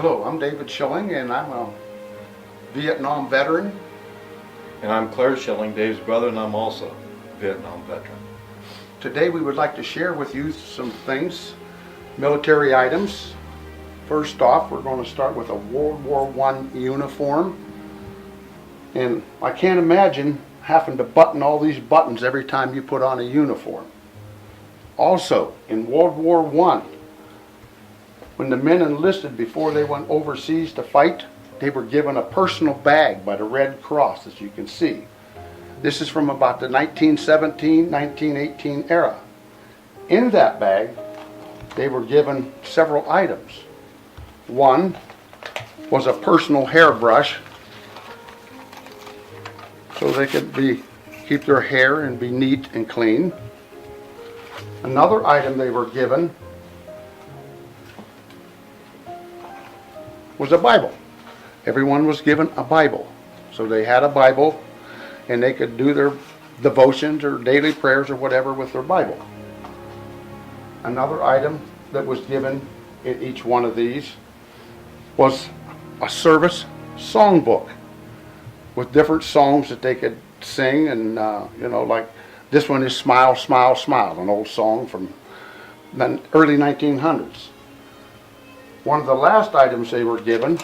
Hello, I'm David Schilling, and I'm a Vietnam veteran. And I'm Claire Schilling, Dave's brother, and I'm also a Vietnam veteran. Today we would like to share with you some things, military items. First off, we're going to start with a World War I uniform. And I can't imagine having to button all these buttons every time you put on a uniform. Also, in World War I, when the men enlisted before they went overseas to fight, they were given a personal bag by the Red Cross, as you can see. This is from about the 1917-1918 era. In that bag, they were given several items. One was a personal hairbrush, so they could keep their hair and be neat and clean. Another item they were given was a Bible. Everyone was given a Bible. So they had a Bible and they could do their devotions or daily prayers or whatever with their Bible. Another item that was given in each one of these was a service songbook with different songs that they could sing, and like this one is Smile, Smile, Smile, an old song from the early 1900s. One of the last items they were given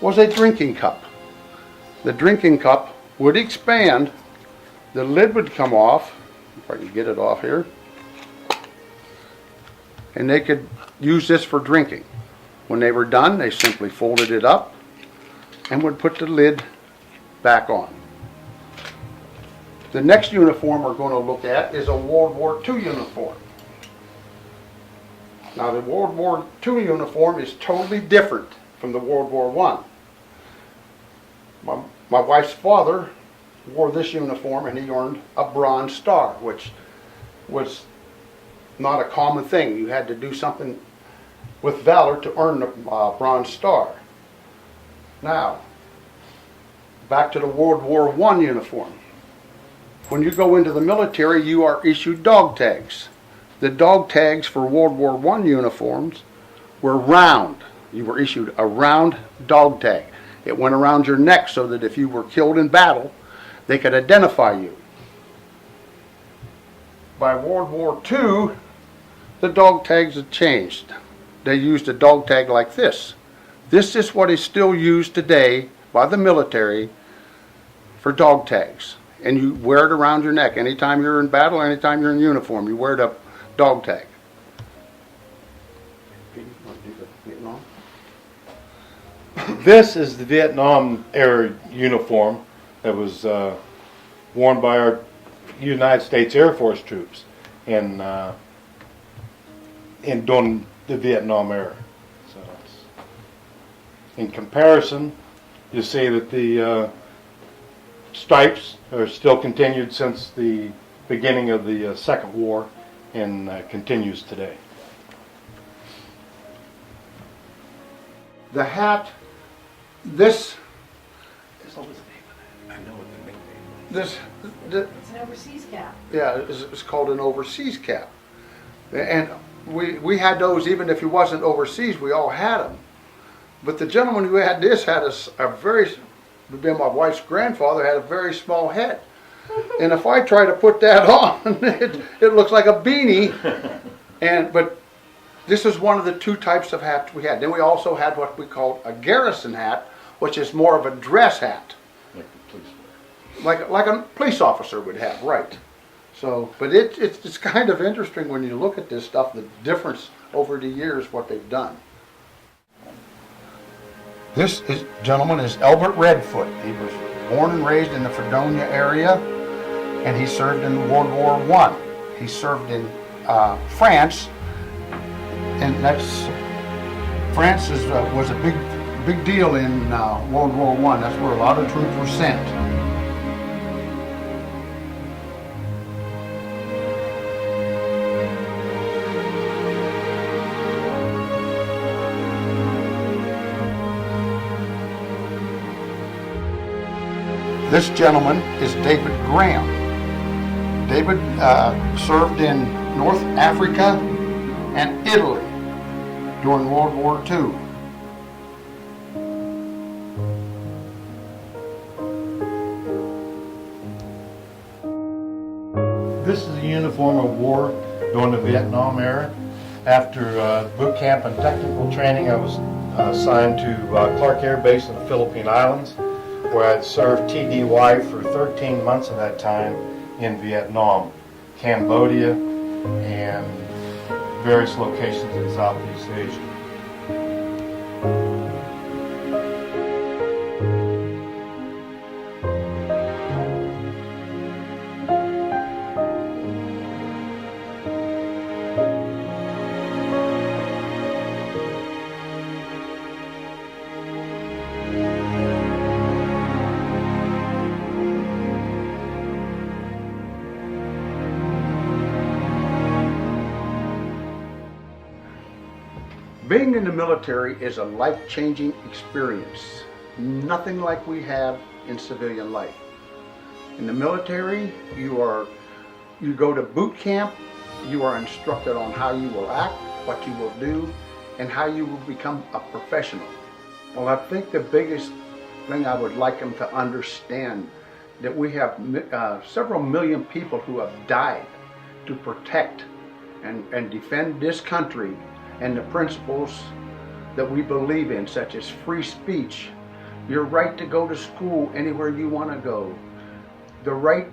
was a drinking cup. The drinking cup would expand, the lid would come off, if I can get it off here, and they could use this for drinking. When they were done, they simply folded it up and would put the lid back on. The next uniform we're going to look at is a World War II uniform. Now, the World War II uniform is totally different from the World War I. My wife's father wore this uniform and he earned a Bronze Star, which was not a common thing. You had to do something with valor to earn a Bronze Star. Now, back to the World War I uniform. When you go into the military, you are issued dog tags. The dog tags for World War I uniforms were round. You were issued a round dog tag. It went around your neck so that if you were killed in battle, they could identify you. By World War II, the dog tags had changed. They used a dog tag like this. This is what is still used today by the military for dog tags. And you wear it around your neck. Anytime you're in battle, anytime you're in uniform, you wear the dog tag. This is the Vietnam era uniform that was worn by our United States Air Force troops in during the Vietnam era. So in comparison, you see that the stripes are still continued since the beginning of the Second War and continues today. The hat, this, I know what the nickname is. this, It's an overseas cap. yeah, it's called an overseas cap. And we had those even if he wasn't overseas, we all had them. But the gentleman who had this had a very, my wife's grandfather had a very small head. And if I try to put that on, it looks like a beanie. But this is one of the two types of hats we had. Then we also had what we called a garrison hat, which is more of a dress hat. Like the police wear. Like a police officer would have, right. So, but it's kind of interesting when you look at this stuff, the difference over the years, what they've done. This gentleman is Albert Redfoot. He was born and raised in the Fredonia area, and he served in World War I. He served in France, and France was a big deal in World War I. That's where a lot of troops were sent. This gentleman is David Graham. David served in North Africa and Italy during World War II. This is a uniform of war during the Vietnam era. After boot camp and technical training, I was assigned to Clark Air Base in the Philippine Islands, where I'd served TDY for 13 months of that time in Vietnam, Cambodia, and various locations in Southeast Asia. Being in the military is a life-changing experience. Nothing like we have in civilian life. In the military, you go to boot camp, you are instructed on how you will act, what you will do, and how you will become a professional. Well, I think the biggest thing I would like them to understand that we have several million people who have died to protect and defend this country and the principles that we believe in, such as free speech, your right to go to school anywhere you want to go, the right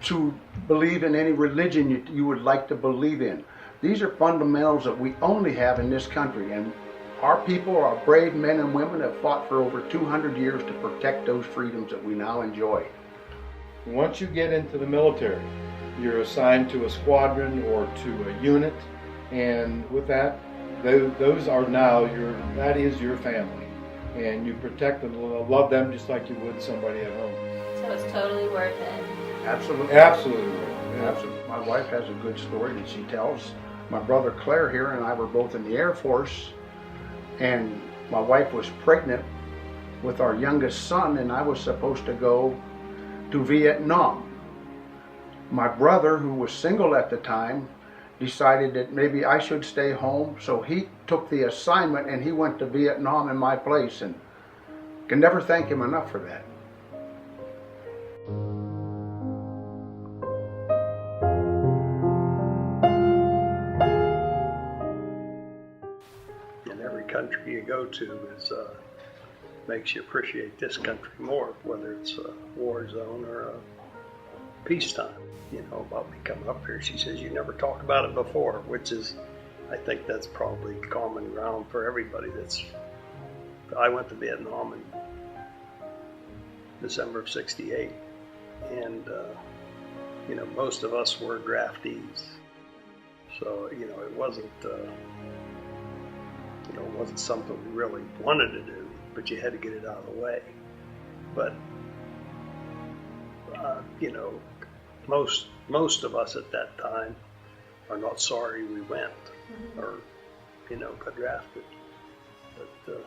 to believe in any religion you would like to believe in. These are fundamentals that we only have in this country, and our people, our brave men and women, have fought for over 200 years to protect those freedoms that we now enjoy. Once you get into the military, you're assigned to a squadron or to a unit, and with that, those are now that is your family, and you protect and love them just like you would somebody at home. So it's totally worth it. Absolutely. Absolutely. Absolutely. My wife has a good story that she tells. My brother Claire here and I were both in the Air Force, and my wife was pregnant with our youngest son, and I was supposed to go to Vietnam. My brother, who was single at the time, decided that maybe I should stay home, so he took the assignment and he went to Vietnam in my place, and can never thank him enough for that. In every country you go to makes you appreciate this country more, whether it's a war zone or a peacetime. You know, about me coming up here, she says, you never talked about it before, which is, I think that's probably common ground for everybody. I went to Vietnam in December of '68, and you know, most of us were draftees, so you know, it wasn't something we really wanted to do, but you had to get it out of the way. But you know, most of us at that time are not sorry we went, or you know, got drafted. But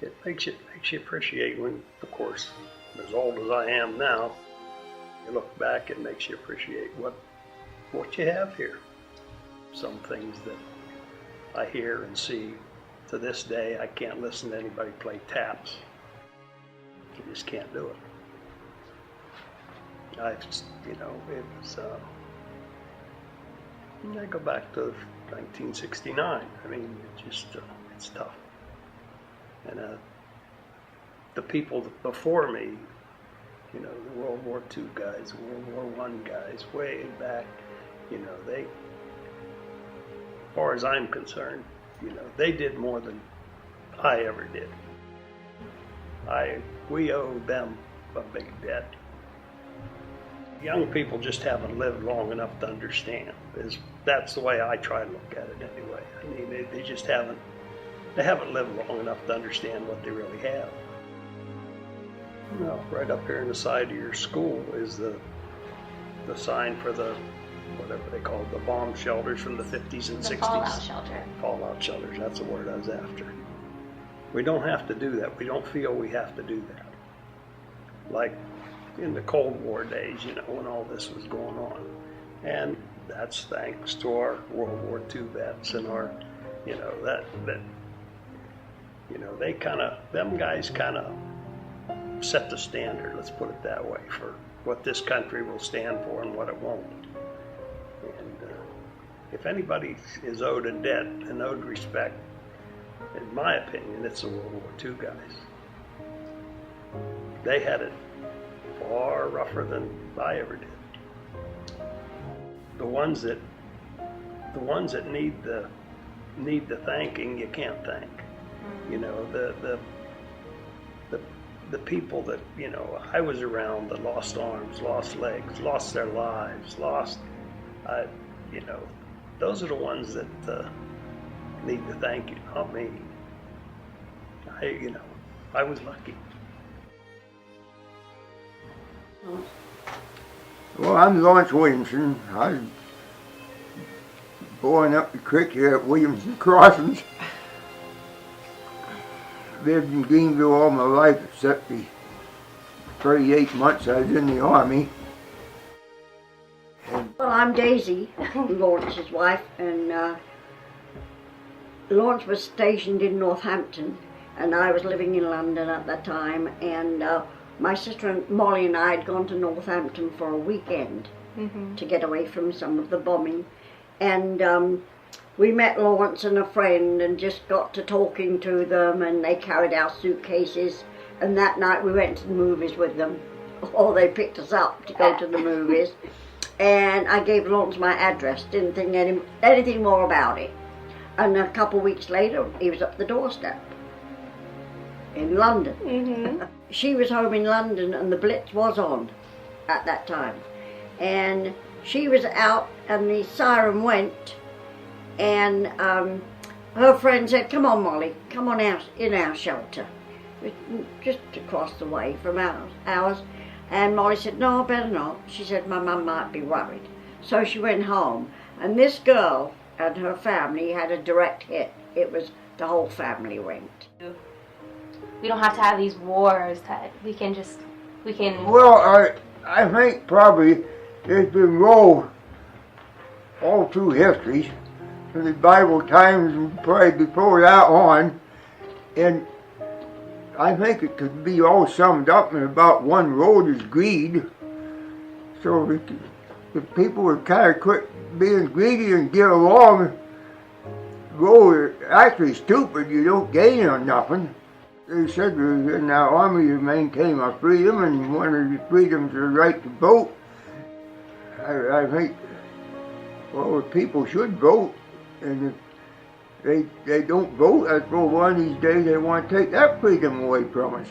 it makes you appreciate when, of course, as old as I am now, you look back, it makes you appreciate what you have here. Some things that I hear and see to this day, I can't listen to anybody play taps. You just can't do it. You know, it was, I go back to 1969. I mean, it's tough. And the people before me, you know, the World War II guys, World War I guys, way back, you know, they, as far as I'm concerned, you know, they did more than I ever did. We owe them a big debt. Young people just haven't lived long enough to understand. That's the way I try to look at it anyway. I mean, they just haven't lived long enough to understand what they really have. You know, right up here in the side of your school is the sign for the, whatever they call it, the bomb shelters from the 50s and 60s. The fallout shelter. Fallout shelters, that's the word I was after. We don't have to do that. We don't feel we have to do that. Like in the Cold War days, you know, when all this was going on. And that's thanks to our World War II vets and our, you know, that you know, them guys kind of set the standard, let's put it that way, for what this country will stand for and what it won't. And if anybody is owed a debt and owed respect, in my opinion, it's the World War II guys. They had it far rougher than I ever did. The ones that need the thanking, you can't thank. You know, the people that, you know, I was around that lost arms, lost legs, lost their lives, you know, those are the ones that need the thank you, not me. I was lucky. Well, I'm Lawrence Williamson. I was born up the creek here at Williamson Crossings. Lived in Greenville all my life except the 38 months I was in the Army. Well, I'm Daisy, Lawrence's wife, and Lawrence was stationed in Northampton, and I was living in London at that time, and my sister Molly and I had gone to Northampton for a weekend to get away from some of the bombing, and we met Lawrence and a friend and just got to talking to them, and they carried our suitcases, and that night we went to the movies with them, or they picked us up to go to the movies. And I gave Lawrence my address, didn't think anything more about it. And a couple of weeks later, he was up the doorstep in London. She was home in London and the Blitz was on at that time. And she was out and the siren went, and her friend said, "Come on, Molly, come on out in our shelter." Just across the way from ours. And Molly said, "No, I better not." She said, "My mum might be worried." So she went home. And this girl and her family had a direct hit. It was the whole family went. We don't have to have these wars, Ted. We can. Well, I think probably there's been war all through history, from the Bible times and probably before that on, and I think it could be all summed up in about one word: is greed. So if people would kind of quit being greedy and get along, go actually stupid, you don't gain on nothing. They said in our army to maintain our freedom, and one of the freedoms is the right to vote. I think, well, people should vote, and if they don't vote, I suppose one of these days they want to take that freedom away from us.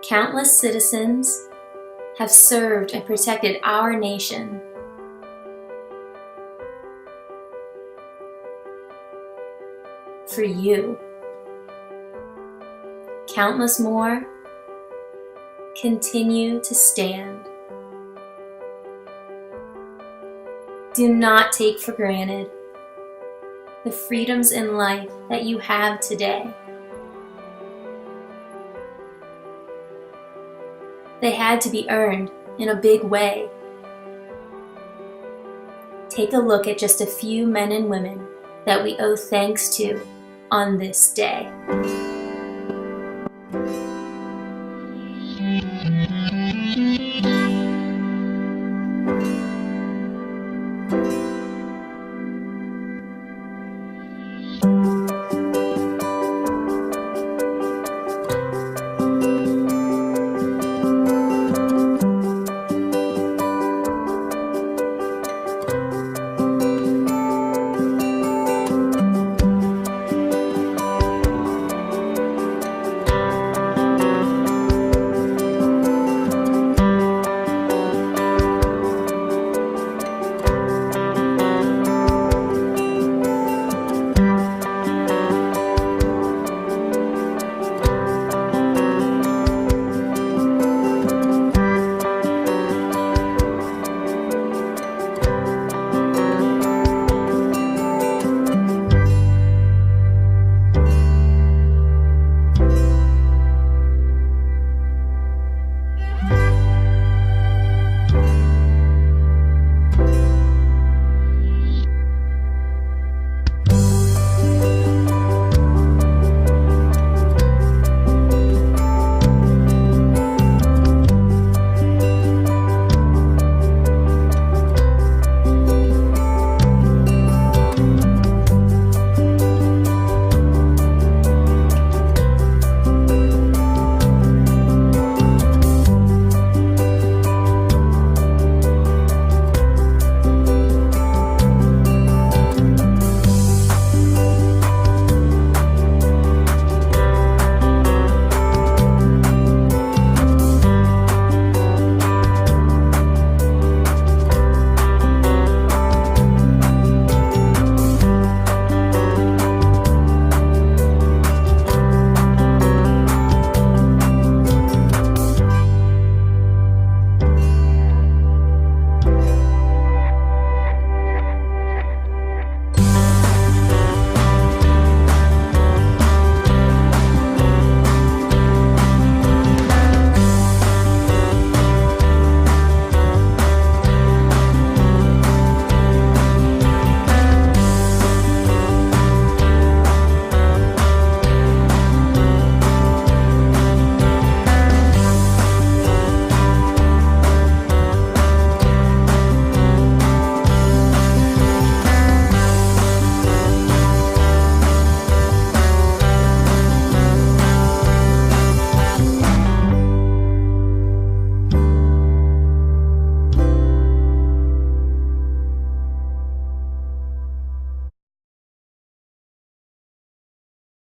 Countless citizens have served and protected our nation. For you. Countless more continue to stand. Do not take for granted the freedoms in life that you have today. They had to be earned in a big way. Take a look at just a few men and women that we owe thanks to on this day.